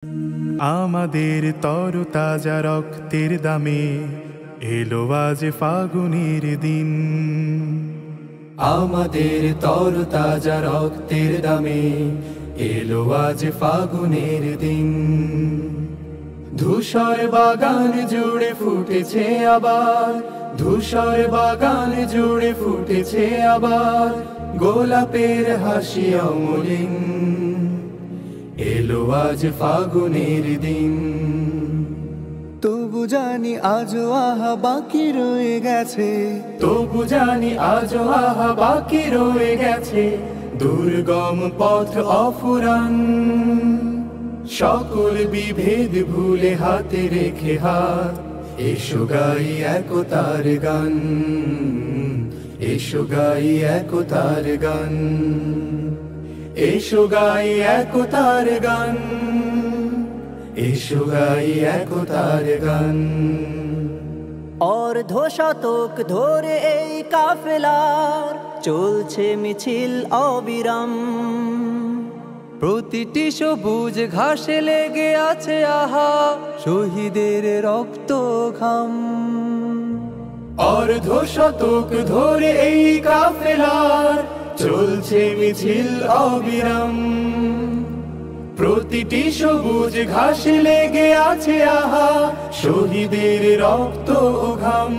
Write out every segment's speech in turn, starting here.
আমাদের তরতাজা রক্তের দামে এলো আজ ফাগুনের দিন। আমাদের তরতাজা রক্তের দামে এলো আজ ফাগুনের দিন। ধূসর বাগান জুড়ে ফুটেছে আবার, ধূসর বাগান জুড়ে ফুটেছে আবার গোলাপের হাসি অমলিন। এলো আজ ফাগুনের দিন। তবু জানি আজও আহা বাকি রয়ে গেছে, তবু জানি আজও আহা বাকি রয়ে গেছে দুর্গম পথ অফুরান। সকল বিভেদ ভুলে হাতে রেখে হাত, এসো গাই একতার গান, এসো গাই একতার গান, এসো গাই একতার গান, এসো গাই একতার গান। অর্ধ শতক ধরে এই কাফেলার চলছে মিছিল অবিরাম। প্রতিটি সবুজ ঘাসে লেগে আছে আহা শহীদের রক্ত ঘাম। অর্ধ শতক ধরে এই কাফেলার চলছে মিছিল অবিরাম। প্রতিটি সবুজ ঘাসে লেগে আছে আহা শহীদের রক্ত ঘাম।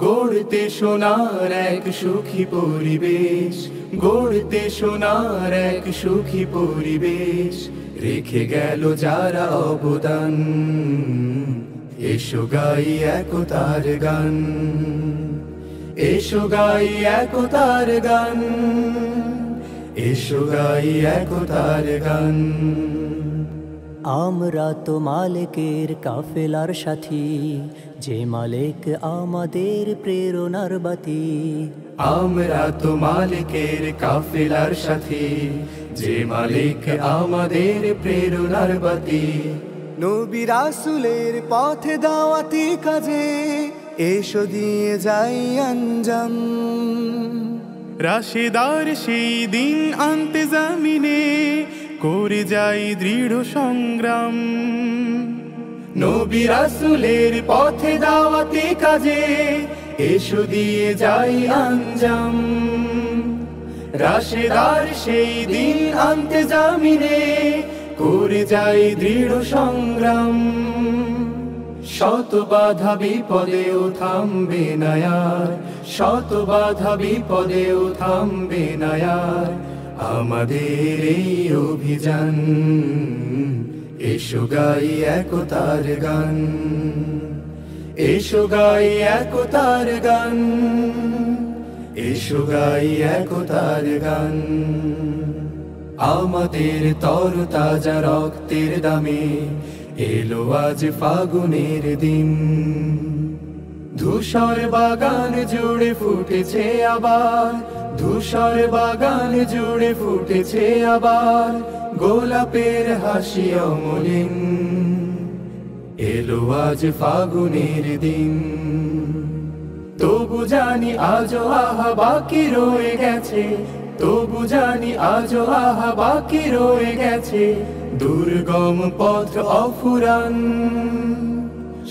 গড়তে সোনার এক সুখী পরিবেশ, গড়তে সোনার এক সুখী পরিবেশ রেখে গেল যারা অবদান। এসো গাই একতার গান, এসো গাই একতার গান, এসো গাই একতার গান। আমরা তো মালিকের কাফেলার সাথী, যে মালিক আমাদের প্রেরণার বাতি। আমরা তো মালিকের কাফেলার সাথী, যে মালিক আমাদের প্রেরণার বাতি। নবী রাসূলের পথে দাওয়াতি কাজে এসো দিয়ে যাই আঞ্জাম। রাশেদার সেই দিন আনতে জামিনে করে যাই দৃঢ় সংগ্রাম। নবী রাসূলের পথে দাওয়াতি কাজে এসো দিয়ে যাই আঞ্জাম। রাশেদার সেই দিন আনতে জামিনে করে যাই দৃঢ় সংগ্রাম। শত বাধা বিপদেও থামবে না আর, শত বাধা বিপদেও থামবে না আর আমাদের এই অভিযান। এসো গাই একতার গান, এসো গাই একতার গান, এসো গাই একতার গান। আমাদের তরতাজা রক্তের দামে এলো আজ ফাগুনের দিন। ধূসর বাগান জুড়ে ফুটেছে আবার, ধূসর বাগান জুড়ে ফুটেছে আবার গোলাপের হাসি অমলিন। এলো আজ ফাগুনের দিন। তবু জানি আজও আহা বাকি রয়ে গেছে, তবু জানি আজও আহা বাকি রয়ে গেছে দুর্গম পথ অফুরান।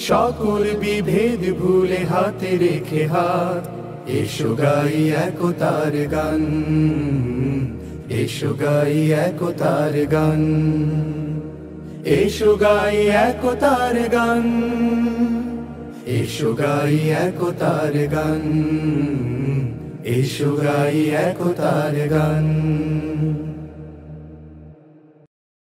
সকল বিভেদ ভুলে হাতে রেখে হাত, এসো গাই একতার গান, এসো গাই একতার গান, এসো গাই একতার গান, এসো গাই একতার গান, এসো গাই একতার গান।